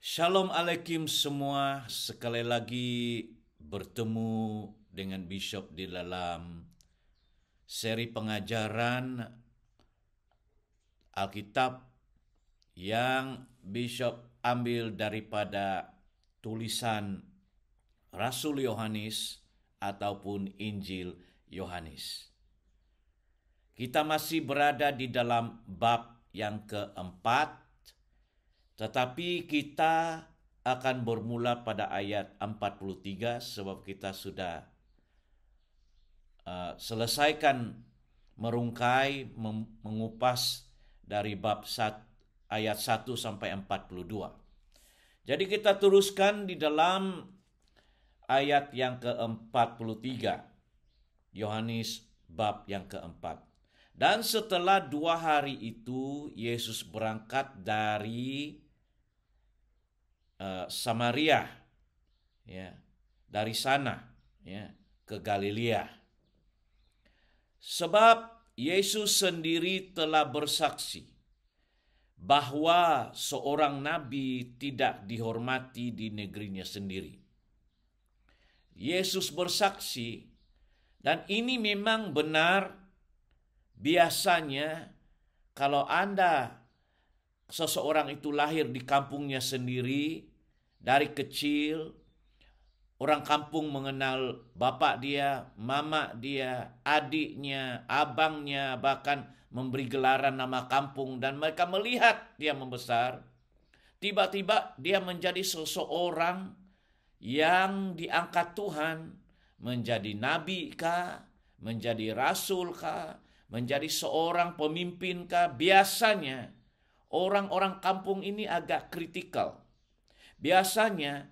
Shalom Alaikum semua, sekali lagi bertemu dengan Bishop di dalam seri pengajaran Alkitab yang Bishop ambil daripada tulisan Rasul Yohanes ataupun Injil Yohanes. Kita masih berada di dalam bab yang keempat, tetapi kita akan bermula pada ayat 43 sebab kita sudah selesaikan merungkai, mengupas dari bab ayat 1 sampai 42. Jadi kita teruskan di dalam ayat yang ke-43, Yohanes bab yang keempat. Dan setelah 2 hari itu, Yesus berangkat dari Samaria, ya, dari sana, ya, ke Galilea. Sebab Yesus sendiri telah bersaksi bahwa seorang nabi tidak dihormati di negerinya sendiri. Yesus bersaksi, dan ini memang benar. Biasanya kalau seseorang itu lahir di kampungnya sendiri, dari kecil, orang kampung mengenal bapak dia, mama dia, adiknya, abangnya, bahkan memberi gelaran nama kampung, dan mereka melihat dia membesar. Tiba-tiba dia menjadi seseorang yang diangkat Tuhan, menjadi nabi kah, menjadi rasul kah, menjadi seorang pemimpin kah. Biasanya orang-orang kampung ini agak kritikal. Biasanya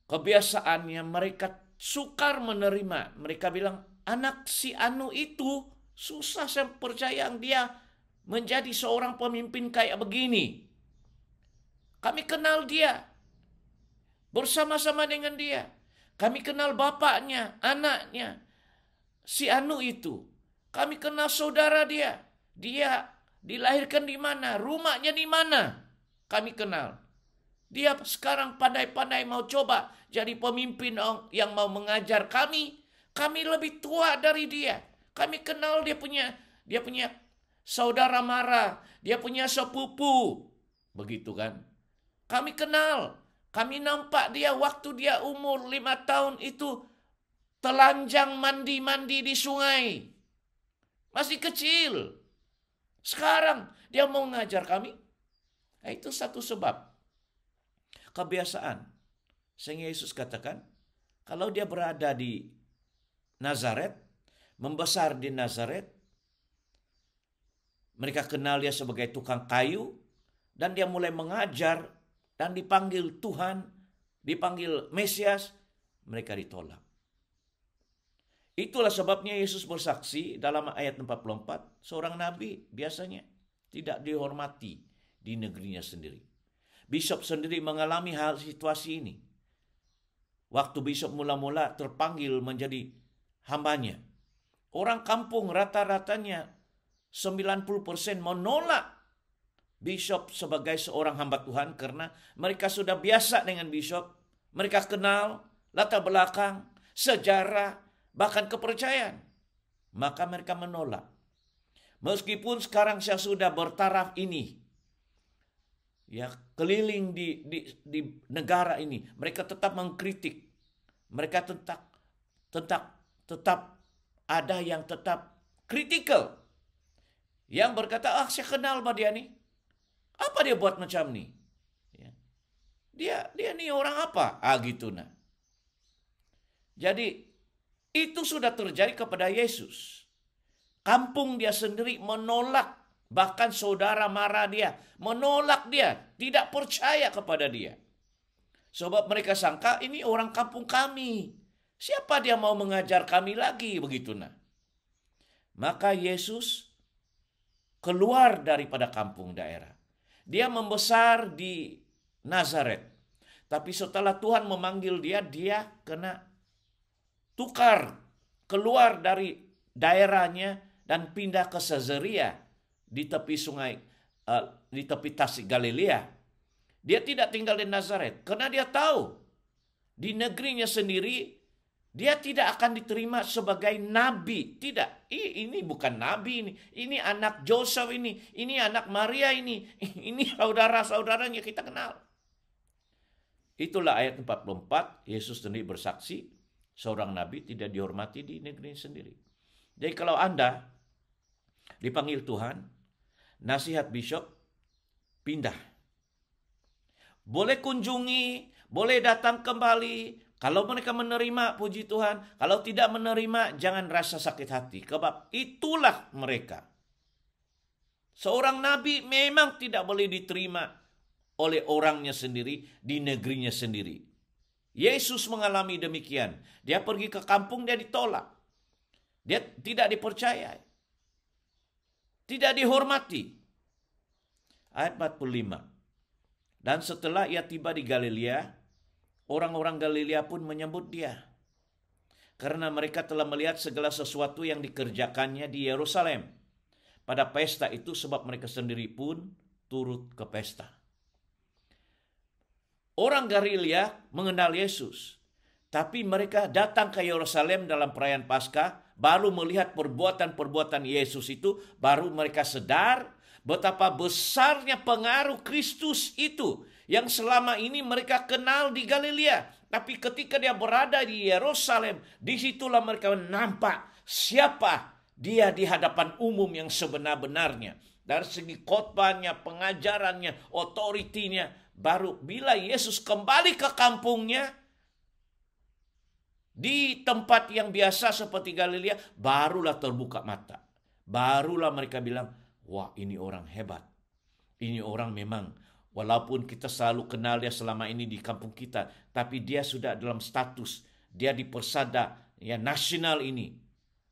kebiasaannya mereka sukar menerima. Mereka bilang, anak si Anu itu susah saya percaya dia menjadi seorang pemimpin kayak begini. Kami kenal dia, bersama-sama dengan dia. Kami kenal bapaknya, anaknya, si Anu itu. Kami kenal saudara dia. Dia dilahirkan di mana, rumahnya di mana. Kami kenal. Dia sekarang pandai-pandai mau coba jadi pemimpin yang mau mengajar kami. Kami lebih tua dari dia. Kami kenal dia punya saudara mara, dia punya sepupu. Begitu kan? Kami kenal. Kami nampak dia waktu dia umur 5 tahun itu telanjang mandi-mandi di sungai. Masih kecil. Sekarang dia mau mengajar kami. Nah, itu satu sebab. Kebiasaan. Sehingga Yesus katakan, kalau dia berada di Nazaret, membesar di Nazaret, mereka kenal dia sebagai tukang kayu, dan dia mulai mengajar, dan dipanggil Tuhan, dipanggil Mesias, mereka ditolak. Itulah sebabnya Yesus bersaksi dalam ayat 44, seorang nabi biasanya tidak dihormati di negerinya sendiri. Bishop sendiri mengalami hal situasi ini. Waktu Bishop mula-mula terpanggil menjadi hambanya, orang kampung rata-ratanya 90% menolak Bishop sebagai seorang hamba Tuhan karena mereka sudah biasa dengan Bishop. Mereka kenal latar belakang, sejarah, bahkan kepercayaan. Maka mereka menolak. Meskipun sekarang saya sudah bertaraf ini, ya, keliling di negara ini, mereka tetap mengkritik. Mereka tetap ada yang tetap kritikal. Yang berkata, saya kenal dia nih. Apa dia buat macam nih? Ya. Dia nih orang apa? Gitu nah. Jadi itu sudah terjadi kepada Yesus. Kampung dia sendiri menolak. Bahkan saudara mara dia menolak dia, tidak percaya kepada dia. Sebab mereka sangka ini orang kampung kami. Siapa dia mau mengajar kami lagi, begitu nah. Maka Yesus keluar daripada kampung daerah. Dia membesar di Nazaret. Tapi setelah Tuhan memanggil dia kena tukar, keluar dari daerahnya dan pindah ke Caesarea di tepi sungai, di tepi Tasik Galilea. Dia tidak tinggal di Nazaret karena dia tahu di negerinya sendiri dia tidak akan diterima sebagai nabi. Tidak, ini bukan nabi ini. Ini anak Joseph ini anak Maria ini. Ini saudara-saudaranya kita kenal. Itulah ayat 44, Yesus sendiri bersaksi, seorang nabi tidak dihormati di negeri sendiri. Jadi kalau Anda dipanggil Tuhan, nasihat bishop, pindah. Boleh kunjungi, boleh datang kembali. Kalau mereka menerima, puji Tuhan. Kalau tidak menerima, jangan rasa sakit hati. Sebab itulah mereka. Seorang nabi memang tidak boleh diterima oleh orangnya sendiri, di negerinya sendiri. Yesus mengalami demikian. Dia pergi ke kampung, dia ditolak. Dia tidak dipercayai. Tidak dihormati. Ayat 45. Dan setelah ia tiba di Galilea, orang-orang Galilea pun menyambut dia. Karena mereka telah melihat segala sesuatu yang dikerjakannya di Yerusalem. Pada pesta itu sebab mereka sendiri pun turut ke pesta. Orang Galilea mengenal Yesus. Tapi mereka datang ke Yerusalem dalam perayaan Paskah, baru melihat perbuatan-perbuatan Yesus itu, baru mereka sadar betapa besarnya pengaruh Kristus itu yang selama ini mereka kenal di Galilea. Tapi ketika dia berada di Yerusalem, disitulah mereka nampak siapa dia di hadapan umum yang sebenar-benarnya. Dari segi khotbahnya, pengajarannya, otoritinya. Baru bila Yesus kembali ke kampungnya, di tempat yang biasa seperti Galilea, barulah terbuka mata. Barulah mereka bilang, wah, ini orang hebat. Ini orang memang, walaupun kita selalu kenal dia selama ini di kampung kita, tapi dia sudah dalam status, dia di persada ya nasional ini.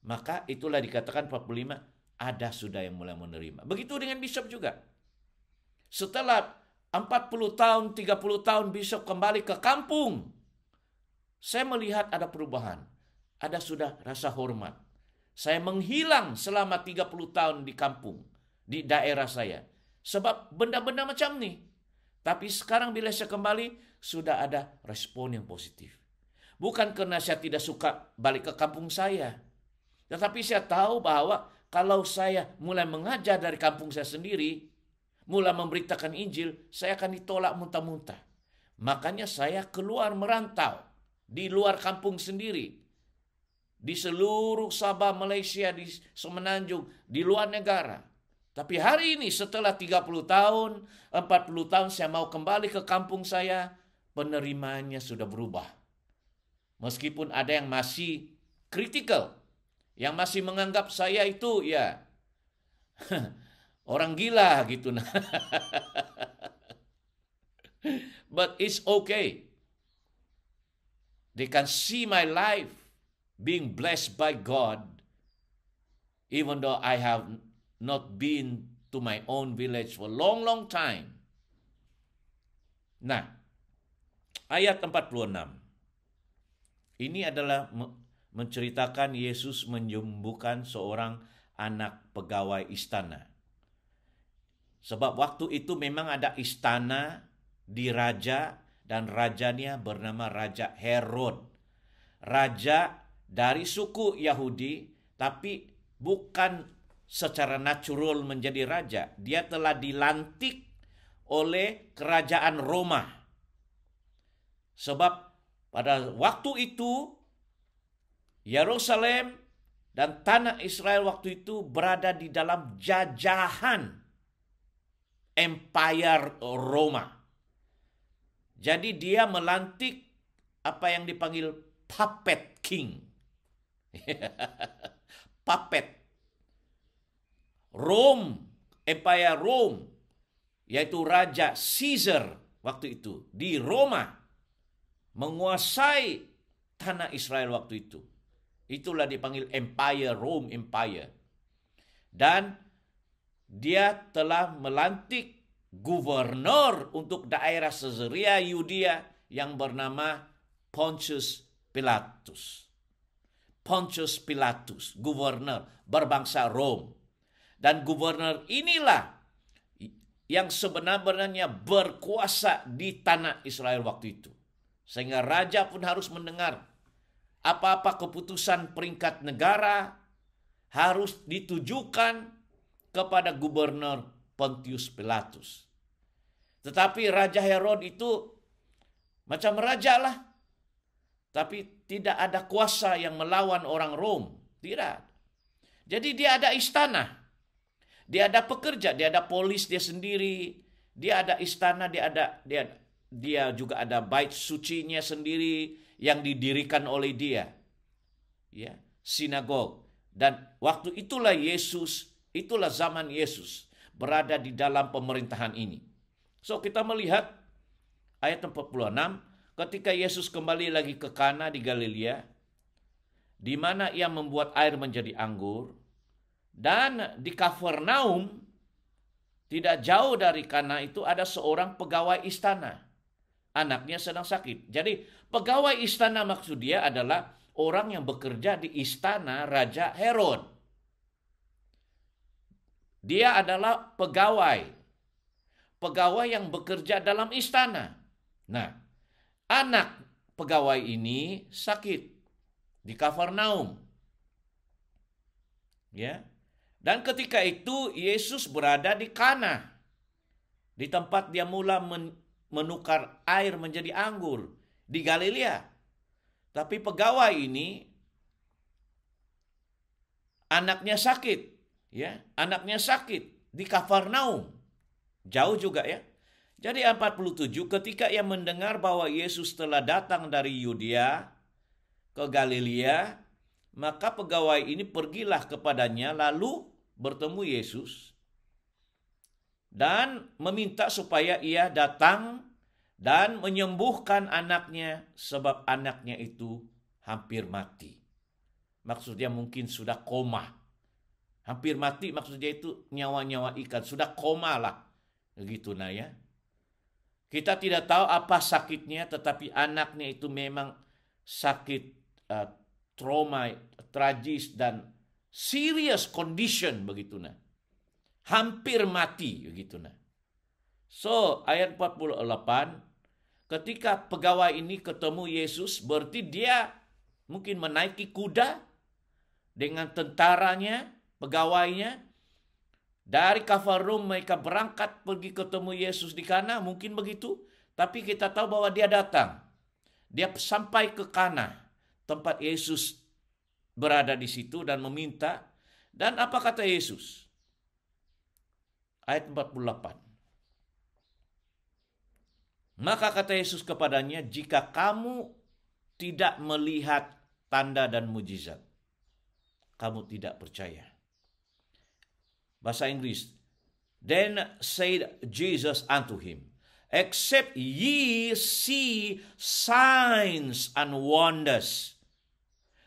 Maka itulah dikatakan 45, ada sudah yang mulai menerima. Begitu dengan bishop juga. Setelah 40 tahun, 30 tahun bishop kembali ke kampung, saya melihat ada perubahan. Ada sudah rasa hormat. Saya menghilang selama 30 tahun di kampung, di daerah saya. Sebab benda-benda macam nih. Tapi sekarang bila saya kembali, sudah ada respon yang positif. Bukan karena saya tidak suka balik ke kampung saya. Tetapi saya tahu bahwa kalau saya mulai mengajar dari kampung saya sendiri, mulai memberitakan Injil, saya akan ditolak muntah-muntah. Makanya saya keluar merantau di luar kampung sendiri. Di seluruh Sabah, Malaysia, di Semenanjung, di luar negara. Tapi hari ini setelah 30 tahun, 40 tahun saya mau kembali ke kampung saya, penerimaannya sudah berubah. Meskipun ada yang masih kritikal, yang masih menganggap saya itu ya orang gila gitu. But it's okay. They can see my life being blessed by God, even though I have not been to my own village for a long, long time. Nah, ayat 46. Ini adalah menceritakan Yesus menyembuhkan seorang anak pegawai istana. Sebab waktu itu memang ada istana di raja, dan rajanya bernama Raja Herod. Raja dari suku Yahudi, tapi bukan secara natural menjadi raja. Dia telah dilantik oleh kerajaan Roma. Sebab pada waktu itu, Yerusalem dan tanah Israel waktu itu berada di dalam jajahan Empire Roma. Jadi dia melantik apa yang dipanggil puppet king. Puppet. Rome, Empire Rome, yaitu Raja Caesar waktu itu di Roma, menguasai tanah Israel waktu itu. Itulah dipanggil Empire Rome Empire. Dan dia telah melantik gubernur untuk daerah Caesarea Yudea yang bernama Pontius Pilatus. Pontius Pilatus, gubernur berbangsa Rome. Dan gubernur inilah yang sebenarnya berkuasa di tanah Israel waktu itu. Sehingga raja pun harus mendengar apa-apa keputusan peringkat negara harus ditujukan kepada gubernur Pontius Pilatus. Tetapi Raja Herod itu macam raja lah. Tapi tidak ada kuasa yang melawan orang Rom. Tidak. Jadi dia ada istana. Dia ada pekerja, dia ada polis dia sendiri, dia ada istana, dia juga ada bait sucinya sendiri yang didirikan oleh dia. Ya, sinagog. Dan waktu itulah zaman Yesus berada di dalam pemerintahan ini. So kita melihat ayat 46 ketika Yesus kembali lagi ke Kana di Galilea, di mana ia membuat air menjadi anggur. Dan di Kafarnaum, tidak jauh dari Kana itu ada seorang pegawai istana. Anaknya sedang sakit. Jadi pegawai istana maksud dia adalah orang yang bekerja di istana Raja Herod. Dia adalah pegawai. Pegawai yang bekerja dalam istana. Nah, anak pegawai ini sakit di Kafarnaum. Ya. Dan ketika itu Yesus berada di Kana, di tempat dia mula menukar air menjadi anggur di Galilea. Tapi pegawai ini anaknya sakit, ya, anaknya sakit di Kafarnaum. Jauh juga ya. Jadi 47 ketika ia mendengar bahwa Yesus telah datang dari Yudea ke Galilea, maka pegawai ini pergilah kepadanya lalu bertemu Yesus dan meminta supaya ia datang dan menyembuhkan anaknya sebab anaknya itu hampir mati. Maksudnya mungkin sudah koma. Hampir mati maksudnya itu nyawa-nyawa ikan. Sudah koma lah. Begitu nah ya. Kita tidak tahu apa sakitnya tetapi anaknya itu memang sakit trauma, tragis dan serious condition begitu nah. Hampir mati begitu nah. So, ayat 48, ketika pegawai ini ketemu Yesus, berarti dia mungkin menaiki kuda dengan tentaranya, pegawainya. Dari Kafarnaum mereka berangkat pergi ketemu Yesus di Kana, mungkin begitu. Tapi kita tahu bahwa dia datang. Dia sampai ke Kana, tempat Yesus berada di situ dan meminta. Dan apa kata Yesus? Ayat 48. Maka kata Yesus kepadanya, jika kamu tidak melihat tanda dan mujizat, kamu tidak percaya. Bahasa Inggris. Then said Jesus unto him, except ye see signs and wonders,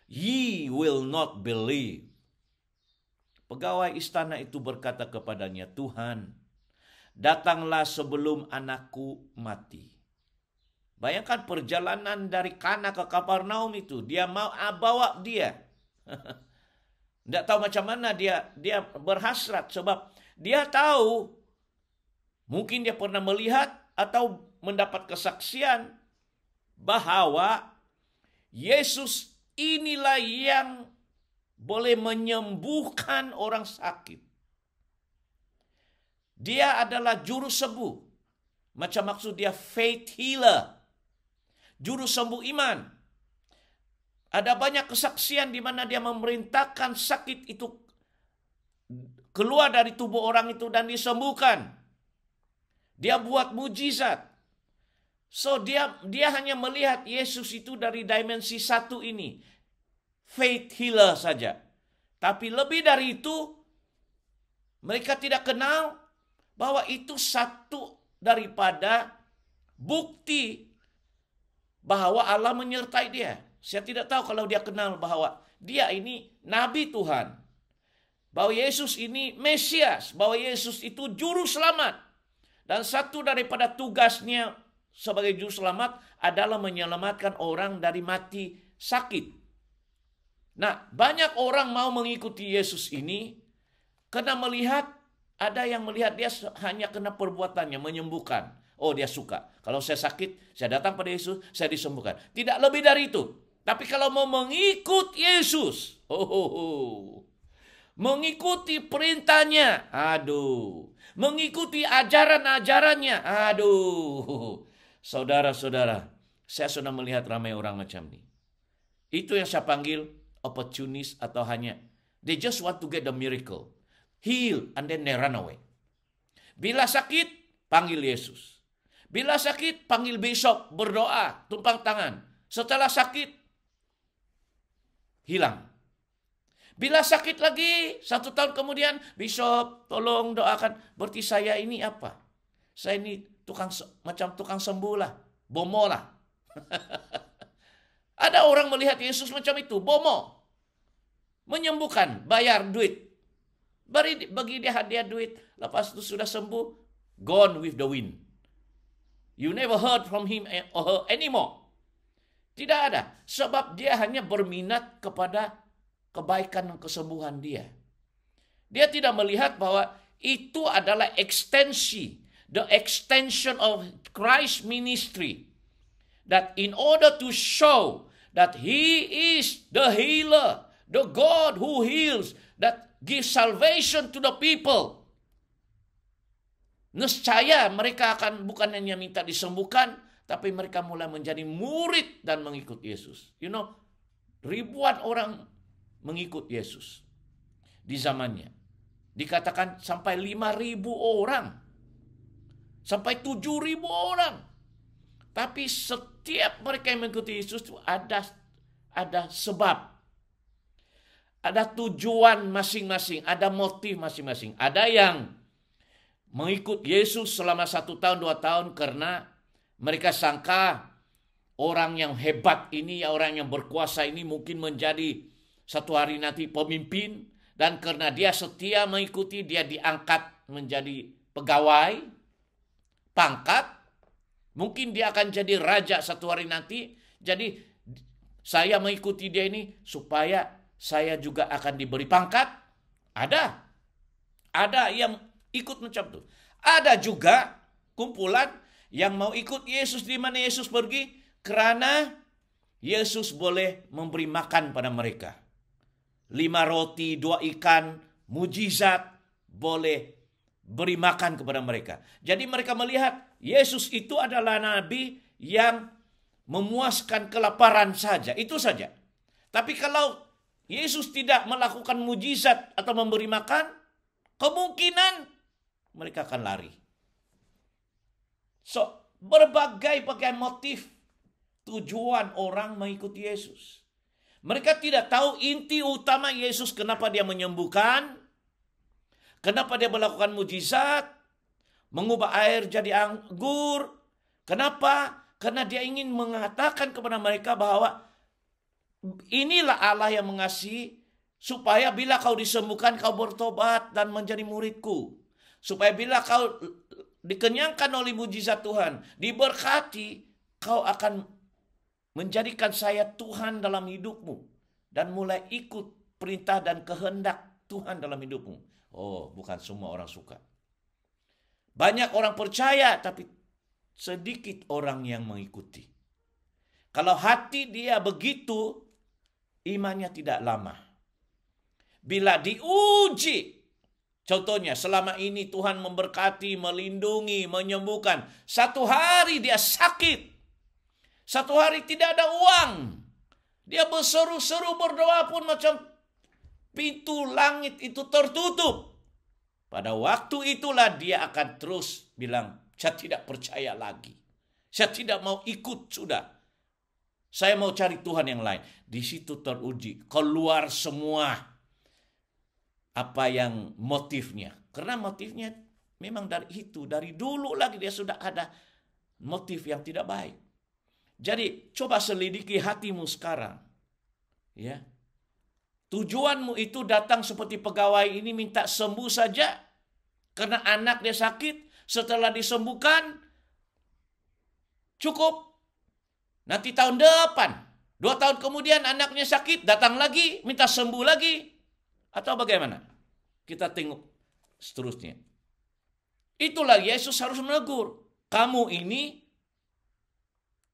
ye will not believe. Pegawai istana itu berkata kepadanya, Tuhan, datanglah sebelum anakku mati. Bayangkan perjalanan dari Kana ke Kafarnaum itu. Dia mau bawa dia. Tidak tahu macam mana dia berhasrat. Sebab dia tahu, mungkin dia pernah melihat atau mendapat kesaksian bahwa Yesus inilah yang boleh menyembuhkan orang sakit. Dia adalah juru sembuh. Macam maksud dia faith healer. Juru sembuh iman. Ada banyak kesaksian di mana dia memerintahkan sakit itu keluar dari tubuh orang itu dan disembuhkan. Dia buat mujizat. So dia hanya melihat Yesus itu dari dimensi satu ini. Faith healer saja. Tapi lebih dari itu, mereka tidak kenal bahwa itu satu daripada bukti bahwa Allah menyertai dia. Saya tidak tahu kalau dia kenal bahwa dia ini Nabi Tuhan. Bahwa Yesus ini Mesias. Bahwa Yesus itu Juru Selamat. Dan satu daripada tugasnya sebagai Juru Selamat adalah menyelamatkan orang dari mati sakit. Nah, banyak orang mau mengikuti Yesus ini karena melihat Ada yang melihat dia hanya kena perbuatannya, menyembuhkan. Oh, dia suka. Kalau saya sakit, saya datang pada Yesus, saya disembuhkan. Tidak lebih dari itu. Tapi kalau mau mengikut Yesus, mengikuti perintahnya, aduh. Mengikuti ajaran-ajarannya, aduh. Saudara-saudara, saya sudah melihat ramai orang macam ini. Itu yang saya panggil opportunis atau hanya they just want to get the miracle. Heal and then they run away. Bila sakit, panggil Yesus. Bila sakit, panggil bishop, berdoa, tumpang tangan. Setelah sakit, hilang. Bila sakit lagi, 1 tahun kemudian, bishop tolong doakan. Berarti saya ini apa? Saya ini macam tukang sembuh lah. Bomo lah. Ada orang melihat Yesus macam itu, bomo. Menyembuhkan, bayar duit. Bagi dia hadiah duit. Lepas itu sudah sembuh, gone with the wind. You never heard from him or her anymore. Tidak ada. Sebab dia hanya berminat kepada kebaikan dan kesembuhan dia. Dia tidak melihat bahwa itu adalah extension. The extension of Christ's ministry. That in order to show that he is the healer. The God who heals. That gives salvation to the people. Nescaya mereka akan bukan hanya minta disembuhkan, tapi mereka mulai menjadi murid dan mengikut Yesus. You know, ribuan orang mengikut Yesus di zamannya. Dikatakan sampai 5.000 orang. Sampai 7.000 orang. Tapi setiap mereka yang mengikuti Yesus itu ada sebab. Ada tujuan masing-masing, ada motif masing-masing. Ada yang mengikut Yesus selama 1 tahun, 2 tahun karena mereka sangka orang yang hebat ini, orang yang berkuasa ini mungkin menjadi satu hari nanti pemimpin. Dan karena dia setia mengikuti, dia diangkat menjadi pegawai, pangkat. Mungkin dia akan jadi raja satu hari nanti. Jadi saya mengikuti dia ini supaya saya juga akan diberi pangkat. Ada yang ikut macam itu. Ada juga kumpulan yang mau ikut Yesus di mana Yesus pergi karena Yesus boleh memberi makan pada mereka. 5 roti, 2 ikan, mujizat, boleh beri makan kepada mereka. Jadi mereka melihat Yesus itu adalah nabi yang memuaskan kelaparan saja. Itu saja. Tapi kalau Yesus tidak melakukan mujizat atau memberi makan, kemungkinan mereka akan lari. So, berbagai motif tujuan orang mengikuti Yesus. Mereka tidak tahu inti utama Yesus, kenapa dia menyembuhkan, kenapa dia melakukan mujizat, mengubah air jadi anggur. Kenapa? Karena dia ingin mengatakan kepada mereka bahwa inilah Allah yang mengasihi, supaya bila kau disembuhkan, kau bertobat dan menjadi muridku. Supaya bila kau dikenyangkan oleh mujizat Tuhan, diberkati, kau akan menjadikan saya Tuhan dalam hidupmu. Dan mulai ikut perintah dan kehendak Tuhan dalam hidupmu. Oh, bukan semua orang suka. Banyak orang percaya, tapi sedikit orang yang mengikuti. Kalau hati dia begitu, imannya tidak lama. Bila diuji, contohnya selama ini Tuhan memberkati, melindungi, menyembuhkan. Satu hari dia sakit. Satu hari tidak ada uang. Dia berseru-seru berdoa pun macam pintu langit itu tertutup. Pada waktu itulah dia akan terus bilang, saya tidak percaya lagi. Saya tidak mau ikut sudah. Saya mau cari Tuhan yang lain. Di situ teruji. Keluar semua apa yang motifnya. Karena motifnya memang dari itu. Dari dulu lagi dia sudah ada motif yang tidak baik. Jadi coba selidiki hatimu sekarang. Ya. Tujuanmu itu datang seperti pegawai ini minta sembuh saja. Karena anak dia sakit. Setelah disembuhkan, cukup. Nanti tahun depan, 2 tahun kemudian anaknya sakit, datang lagi, minta sembuh lagi. Atau bagaimana? Kita tengok seterusnya. Itulah Yesus harus menegur. Kamu ini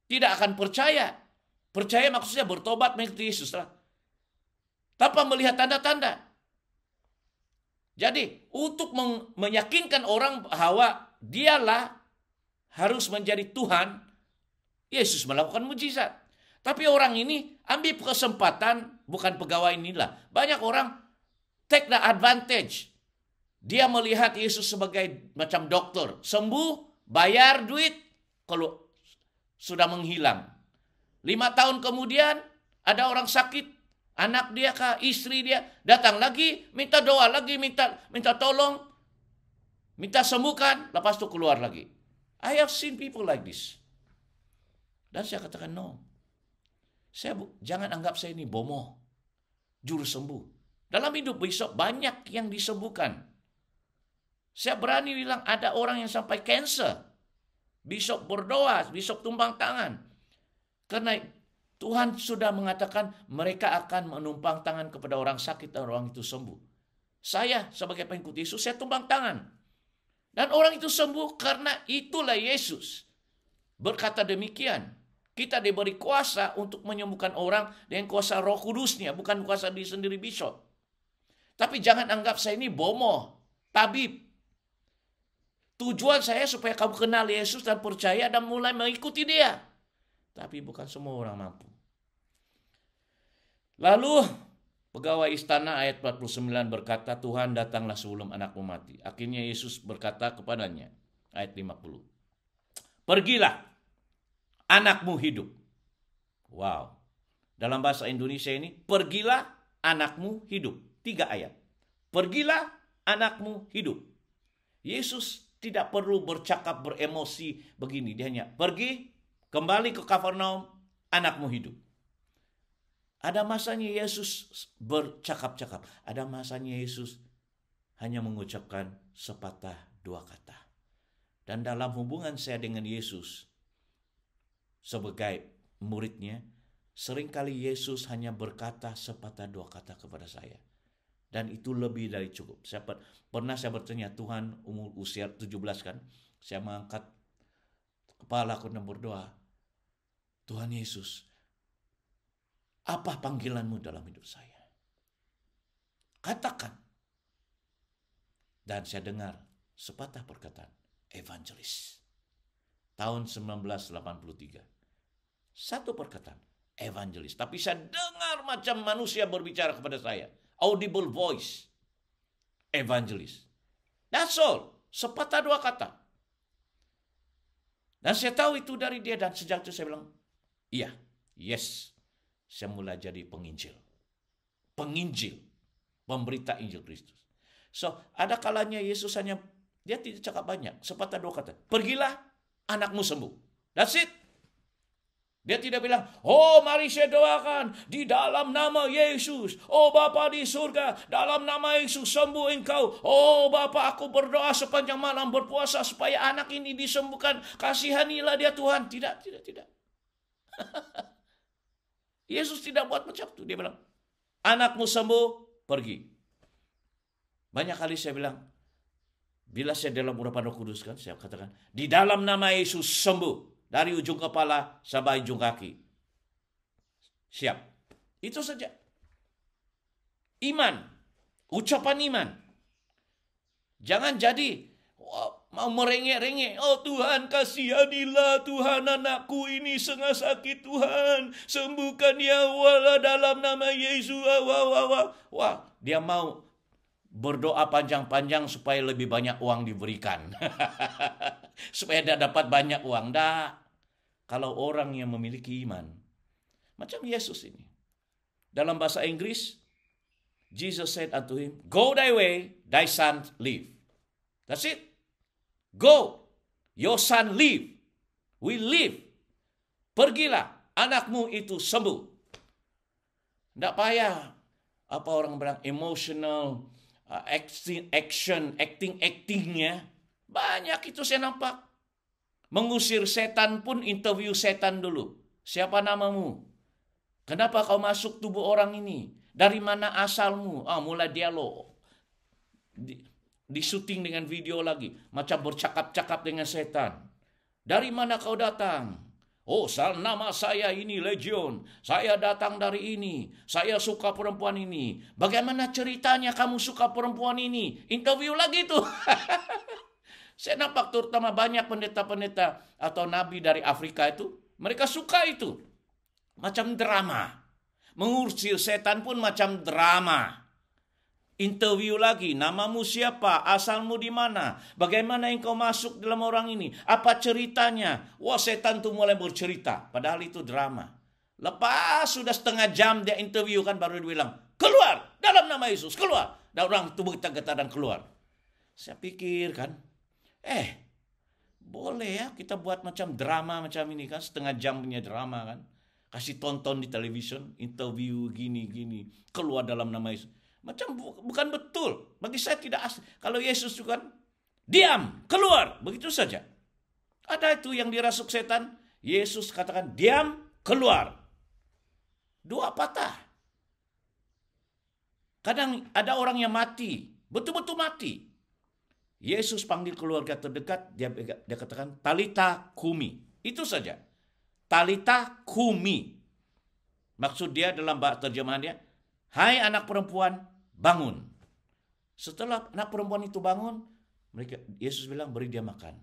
tidak akan percaya. Percaya maksudnya bertobat mengikuti Yesus lah. Tanpa melihat tanda-tanda. Jadi untuk meyakinkan orang bahwa dialah harus menjadi Tuhan, Yesus melakukan mujizat. Tapi orang ini ambil kesempatan, bukan pegawai inilah. Banyak orang take the advantage. Dia melihat Yesus sebagai macam dokter. Sembuh, bayar duit, kalau sudah menghilang. 5 tahun kemudian ada orang sakit, anak dia kah, istri dia, datang lagi, minta doa lagi, minta tolong, minta sembuhkan, lepas itu keluar lagi. I have seen people like this. Dan saya katakan no. Jangan anggap saya ini bomoh, juru sembuh. Dalam hidup besok banyak yang disembuhkan. Saya berani bilang ada orang yang sampai cancer. Besok berdoa, besok tumpang tangan. Karena Tuhan sudah mengatakan mereka akan menumpang tangan kepada orang sakit dan orang itu sembuh. Saya sebagai pengikut Yesus, saya tumpang tangan. Dan orang itu sembuh karena itulah Yesus. Berkata demikian. Kita diberi kuasa untuk menyembuhkan orang dengan kuasa Roh Kudusnya, bukan kuasa diri sendiri besok. Tapi jangan anggap saya ini bomoh, tabib. Tujuan saya supaya kamu kenal Yesus dan percaya dan mulai mengikuti dia. Tapi bukan semua orang mampu. Lalu pegawai istana ayat 49 berkata, Tuhan datanglah sebelum anakmu mati. Akhirnya Yesus berkata kepadanya, ayat 50. Pergilah, anakmu hidup. Wow. Dalam bahasa Indonesia ini, pergilah, anakmu hidup. 3 ayat. Pergilah, anakmu hidup. Yesus tidak perlu bercakap beremosi begini. Dia hanya pergi, kembali ke Kafarnaum, anakmu hidup. Ada masanya Yesus bercakap-cakap. Ada masanya Yesus hanya mengucapkan sepatah 2 kata. Dan dalam hubungan saya dengan Yesus sebagai muridnya, seringkali Yesus hanya berkata sepatah 2 kata kepada saya. Dan itu lebih dari cukup. Pernah saya bertanya, Tuhan umur usia 17 kan. Saya mengangkat kepala aku dan berdoa. Tuhan Yesus, apa panggilanmu dalam hidup saya? Katakan. Dan saya dengar sepatah perkataan, evangelis. Tahun 1983. Satu perkataan, evangelis. Tapi saya dengar macam manusia berbicara kepada saya. Audible voice. Evangelis. That's all. Sepatah 2 kata. Dan saya tahu itu dari dia. Dan sejak itu saya bilang, iya, yes. Saya mulai jadi penginjil. Penginjil. Pemberita Injil Kristus. So, ada kalanya Yesus hanya, dia tidak cakap banyak. Sepatah 2 kata. Pergilah, anakmu sembuh. That's it. Dia tidak bilang, oh mari saya doakan di dalam nama Yesus. Oh Bapa di surga, dalam nama Yesus sembuh engkau. Oh Bapa, aku berdoa sepanjang malam berpuasa supaya anak ini disembuhkan. Kasihanilah dia Tuhan. Tidak. Yesus tidak buat macam itu. Dia bilang, anakmu sembuh, pergi. Banyak kali saya bilang, bila saya dalam urapan Roh Kudus kan, saya katakan, di dalam nama Yesus sembuh. Dari ujung kepala sampai ujung kaki. Siap. Itu saja. Iman. Ucapan iman. Jangan jadi mau merengek-rengek. Oh Tuhan kasihanilah Tuhan, anakku ini setengah sakit Tuhan. Sembuhkan dia wala dalam nama Yesus. Wah, dia mau berdoa panjang-panjang supaya lebih banyak uang diberikan. Supaya dia dapat banyak uang. Kalau orang yang memiliki iman, macam Yesus ini. Dalam bahasa Inggris, Jesus said unto him, go thy way, thy son live. That's it. Go, your son live. We live. Pergilah, anakmu itu sembuh. Tidak payah apa orang bilang emotional actingnya. Banyak itu saya nampak. Mengusir setan pun interview setan dulu. Siapa namamu? Kenapa kau masuk tubuh orang ini? Dari mana asalmu? Mulai dialog. Disuting dengan video lagi. Macam bercakap-cakap dengan setan. Dari mana kau datang? Oh, nama saya ini Legion. Saya datang dari ini. Saya suka perempuan ini. Bagaimana ceritanya kamu suka perempuan ini? Interview lagi tuh. Saya nampak terutama banyak pendeta-pendeta atau nabi dari Afrika itu. Mereka suka itu. Macam drama. Mengusir setan pun macam drama. Interview lagi, namamu siapa? Asalmu di mana? Bagaimana engkau masuk dalam orang ini? Apa ceritanya? Wah, setan tuh mulai bercerita. Padahal itu drama. Lepas sudah setengah jam dia interview kan baru dia bilang, keluar dalam nama Yesus, keluar. Dan orang tuh bergetar dan keluar. Saya pikir kan, boleh ya kita buat macam drama macam ini kan, setengah jam punya drama kan. Kasih tonton di television, interview gini-gini, keluar dalam nama Yesus. Macam bukan betul. Bagi saya tidak asli. Kalau Yesus itu kan, diam, keluar. Begitu saja. Ada itu yang dirasuk setan. Yesus katakan, diam, keluar. Dua patah. Kadang ada orang yang mati. Betul-betul mati. Yesus panggil keluarga terdekat. Dia katakan, Talita kumi. Itu saja. Talita kumi. Maksud dia dalam terjemahan dia, hai anak perempuan, bangun. Setelah anak perempuan itu bangun, Yesus bilang beri dia makan.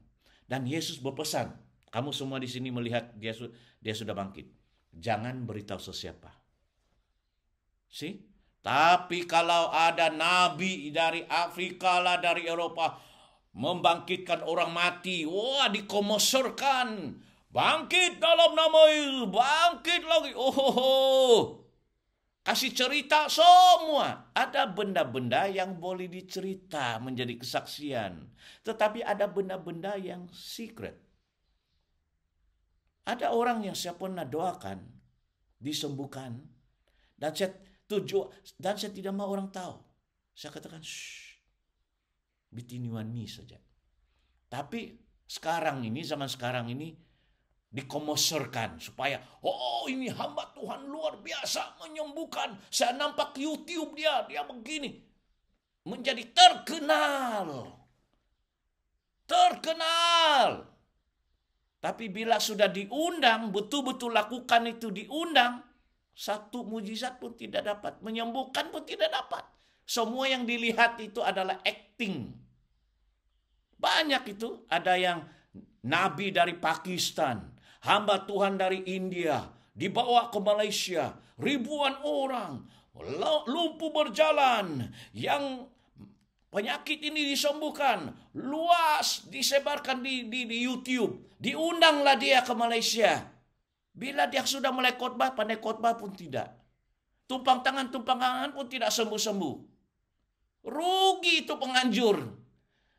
Dan Yesus berpesan, kamu semua di sini melihat dia sudah bangkit. Jangan beritahu sesiapa. Tapi kalau ada nabi dari Afrika lah, dari Eropa, membangkitkan orang mati, wah dikomosorkan. Bangkit dalam nama Yesus, bangkit lagi. Kasih cerita semua. Ada benda-benda yang boleh dicerita menjadi kesaksian. Tetapi ada benda-benda yang secret. Ada orang yang saya pernah doakan, disembuhkan. Dan saya tidak mau orang tahu. Saya katakan, shh, between you and me saja. Tapi zaman sekarang ini, dikomoserkan supaya ini hamba Tuhan luar biasa menyembuhkan. Saya nampak YouTube dia begini. Menjadi terkenal. Tapi bila sudah diundang, betul-betul lakukan itu diundang, satu mujizat pun tidak dapat, menyembuhkan pun tidak dapat. Semua yang dilihat itu adalah acting. Banyak itu, ada yang nabi dari Pakistan, hamba Tuhan dari India, dibawa ke Malaysia, ribuan orang, lumpuh berjalan, yang penyakit ini disembuhkan, luas disebarkan di YouTube, diundanglah dia ke Malaysia. Bila dia sudah mulai khotbah, pandai khotbah pun tidak. Tumpang tangan pun tidak sembuh-sembuh. Rugi itu penganjur.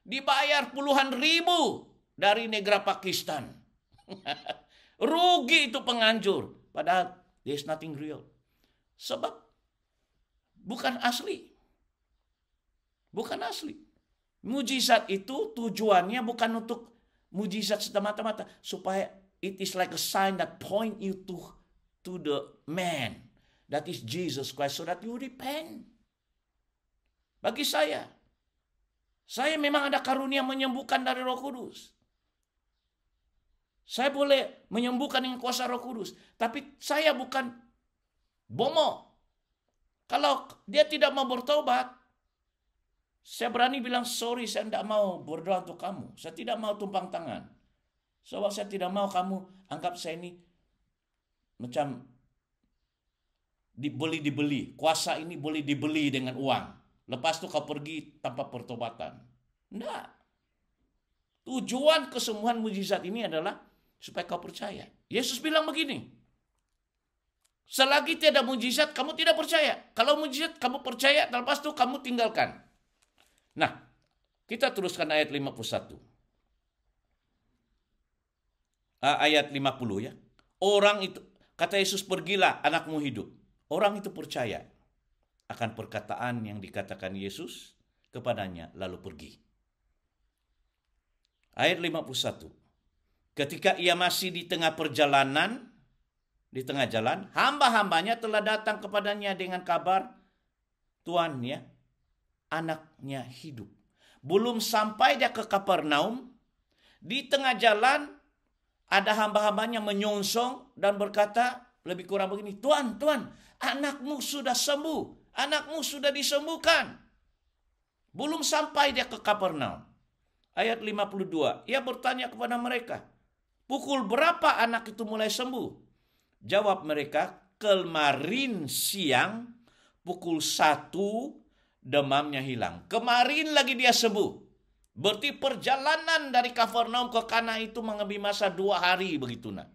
Dibayar puluhan ribu dari negara Pakistan. Rugi itu penganjur. Padahal there's nothing real. Sebab bukan asli. Bukan asli. Mujizat itu tujuannya bukan untuk mujizat semata-mata. Supaya it is like a sign that point you to the man. That is Jesus Christ. So that you repent. Bagi saya memang ada karunia menyembuhkan dari Roh Kudus. Saya boleh menyembuhkan dengan kuasa Roh Kudus. Tapi saya bukan bomo. Kalau dia tidak mau bertobat, saya berani bilang, sorry, saya tidak mau berdoa untuk kamu. Saya tidak mau tumpang tangan. Sebab saya tidak mau kamu anggap saya ini macam dibeli. Kuasa ini boleh dibeli dengan uang. Lepas itu kau pergi tanpa pertobatan. Tidak. Tujuan kesembuhan mujizat ini adalah supaya kau percaya. Yesus bilang begini, selagi tiada mujizat, kamu tidak percaya. Kalau mujizat, kamu percaya, lepas itu kamu tinggalkan. Nah, kita teruskan ayat 51. Ayat 50 ya. Orang itu, kata Yesus, pergilah, anakmu hidup. Orang itu percaya akan perkataan yang dikatakan Yesus kepadanya, lalu pergi. Ayat 51. Ketika ia masih di tengah perjalanan, di tengah jalan, hamba-hambanya telah datang kepadanya dengan kabar, Tuan ya, anaknya hidup. Belum sampai dia ke Kapernaum, di tengah jalan ada hamba-hambanya menyongsong dan berkata lebih kurang begini, Tuhan, Tuhan, anakmu sudah sembuh, anakmu sudah disembuhkan. Belum sampai dia ke Kapernaum. Ayat 52, ia bertanya kepada mereka, pukul berapa anak itu mulai sembuh? Jawab mereka, kemarin siang pukul 1 demamnya hilang. Kemarin lagi dia sembuh. Berarti perjalanan dari Kapernaum ke Kana itu mengambil masa 2 hari begitu nak.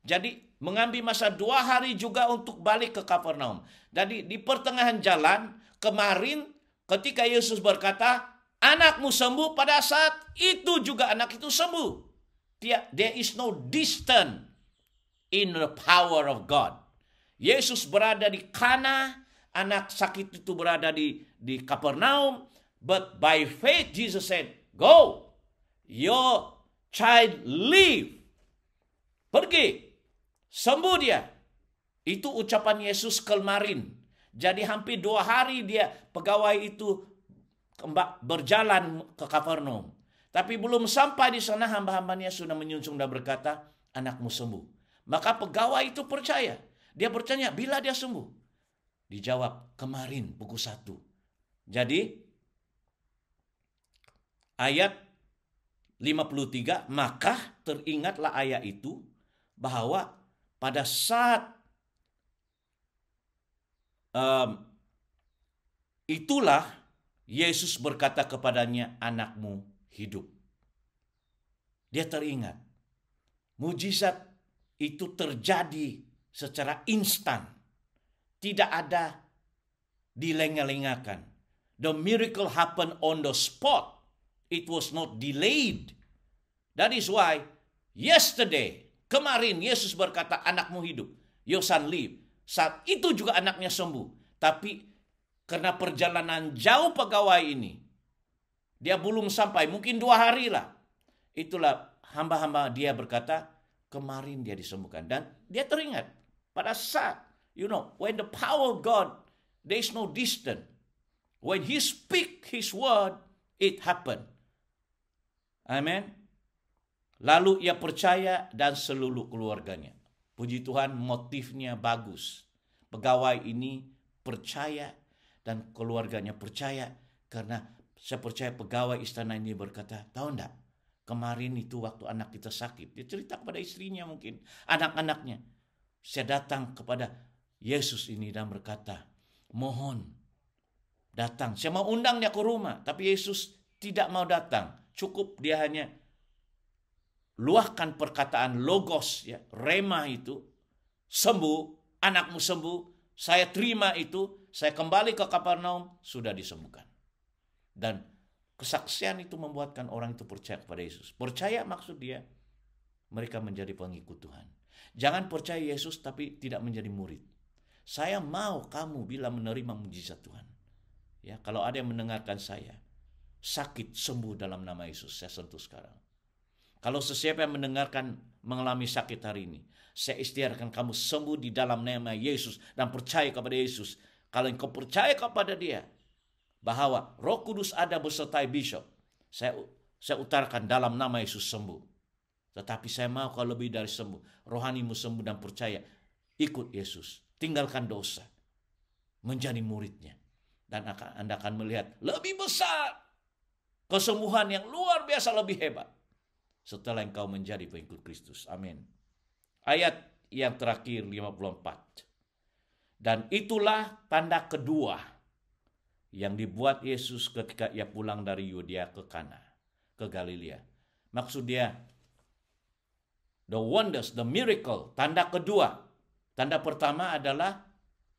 Jadi mengambil masa 2 hari juga untuk balik ke Kapernaum. Jadi di pertengahan jalan kemarin ketika Yesus berkata, anakmu sembuh, pada saat itu juga anak itu sembuh. There is no distance in the power of God. Yesus berada di Kana, anak sakit itu berada di Kapernaum. But by faith Jesus said, go, your child live. Pergi, sembuh dia. Itu ucapan Yesus kemarin. Jadi hampir 2 hari dia pegawai itu berjalan ke Kapernaum. Tapi belum sampai di sana hamba-hambanya sudah menyunsung dan berkata, anakmu sembuh. Maka pegawai itu percaya. Dia bertanya, bila dia sembuh? Dijawab, kemarin pukul 1. Jadi ayat 53, maka teringatlah ayat itu bahwa pada saat itulah Yesus berkata kepadanya, anakmu hidup. Dia teringat. Mujizat itu terjadi secara instan. Tidak ada dilengah-lengahkan. The miracle happened on the spot. It was not delayed. That is why yesterday, kemarin Yesus berkata anakmu hidup. Your son live. Saat itu juga anaknya sembuh. Tapi karena perjalanan jauh pegawai ini, dia belum sampai, mungkin 2 hari lah. Itulah hamba-hamba dia berkata, kemarin dia disembuhkan. Dan dia teringat pada saat, when the power of God, there is no distance. When he speak his word, it happen. Amen. Lalu ia percaya dan seluruh keluarganya. Puji Tuhan, motifnya bagus. Pegawai ini percaya dan keluarganya percaya karena saya percaya pegawai istana ini berkata, tahu enggak, kemarin itu waktu anak kita sakit, dia cerita kepada istrinya mungkin, anak-anaknya. Saya datang kepada Yesus ini dan berkata, mohon datang. Saya mau undang dia ke rumah, tapi Yesus tidak mau datang. Cukup dia hanya luahkan perkataan logos, ya, rema itu, sembuh, anakmu sembuh, saya terima itu, saya kembali ke Kapernaum, sudah disembuhkan. Dan kesaksian itu membuatkan orang itu percaya kepada Yesus. Percaya maksud dia, mereka menjadi pengikut Tuhan. Jangan percaya Yesus tapi tidak menjadi murid. Saya mau kamu bila menerima mujizat Tuhan. Ya, kalau ada yang mendengarkan saya, sakit sembuh dalam nama Yesus, saya sentuh sekarang. Kalau sesiapa yang mendengarkan mengalami sakit hari ini, saya istiharkan kamu sembuh di dalam nama Yesus dan percaya kepada Yesus. Kalau engkau percaya kepada dia, bahwa Roh Kudus ada beserta Bishop, saya utarakan dalam nama Yesus sembuh. Tetapi saya mau kau lebih dari sembuh, rohanimu sembuh dan percaya, ikut Yesus, tinggalkan dosa, menjadi muridnya. Dan Anda akan melihat lebih besar kesembuhan yang luar biasa, lebih hebat setelah engkau menjadi pengikut Kristus. Amin. Ayat yang terakhir 54. Dan itulah tanda kedua yang dibuat Yesus ketika ia pulang dari Yudea ke Kana, ke Galilea. Maksud dia, the wonders, the miracle, tanda kedua. Tanda pertama adalah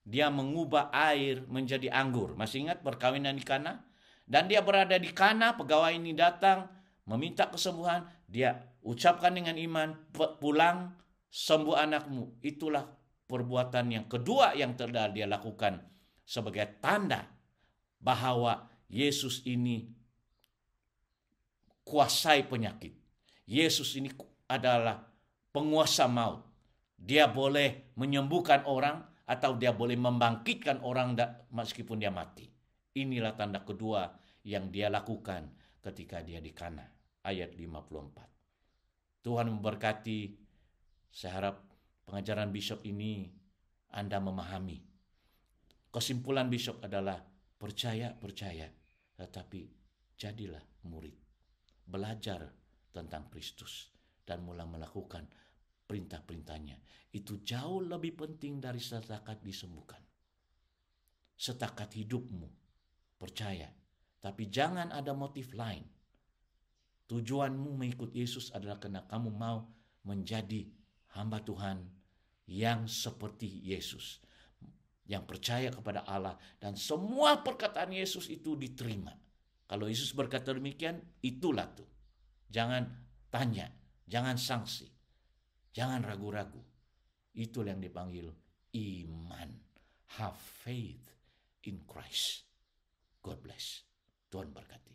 dia mengubah air menjadi anggur. Masih ingat perkawinan di Kana? Dan dia berada di Kana, pegawai ini datang, meminta kesembuhan, dia ucapkan dengan iman, pulang, sembuh anakmu. Itulah perbuatan yang kedua yang telah dia lakukan sebagai tanda bahwa Yesus ini kuasai penyakit. Yesus ini adalah penguasa maut. Dia boleh menyembuhkan orang atau dia boleh membangkitkan orang meskipun dia mati. Inilah tanda kedua yang dia lakukan ketika dia di Kana. Ayat 54. Tuhan memberkati. Saya harap pengajaran Bishop ini Anda memahami. Kesimpulan Bishop adalah percaya, tetapi jadilah murid. Belajar tentang Kristus dan mulai melakukan perintah-perintahnya. Itu jauh lebih penting dari setakat disembuhkan. Setakat hidupmu, percaya. Tapi jangan ada motif lain. Tujuanmu mengikut Yesus adalah karena kamu mau menjadi hamba Tuhan yang seperti Yesus. Yang percaya kepada Allah dan semua perkataan Yesus itu diterima. Kalau Yesus berkata demikian, itulah tuh. Jangan tanya, jangan sanksi, jangan ragu-ragu. Itulah yang dipanggil iman. Have faith in Christ. God bless. Tuhan berkati.